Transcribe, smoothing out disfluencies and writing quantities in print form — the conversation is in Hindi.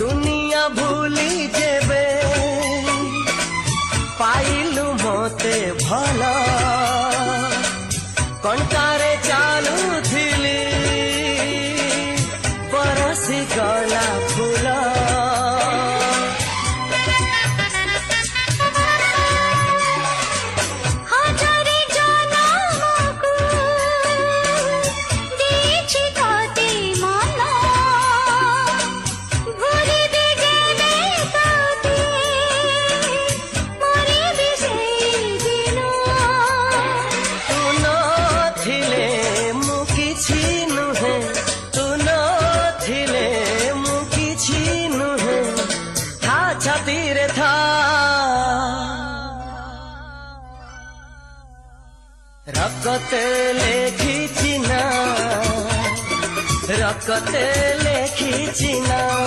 दुनिया भूली जेबे पाइलु मते भला कंटारे चालू थिली बरसी गला फूला छातीरे था रकते लेखी चिना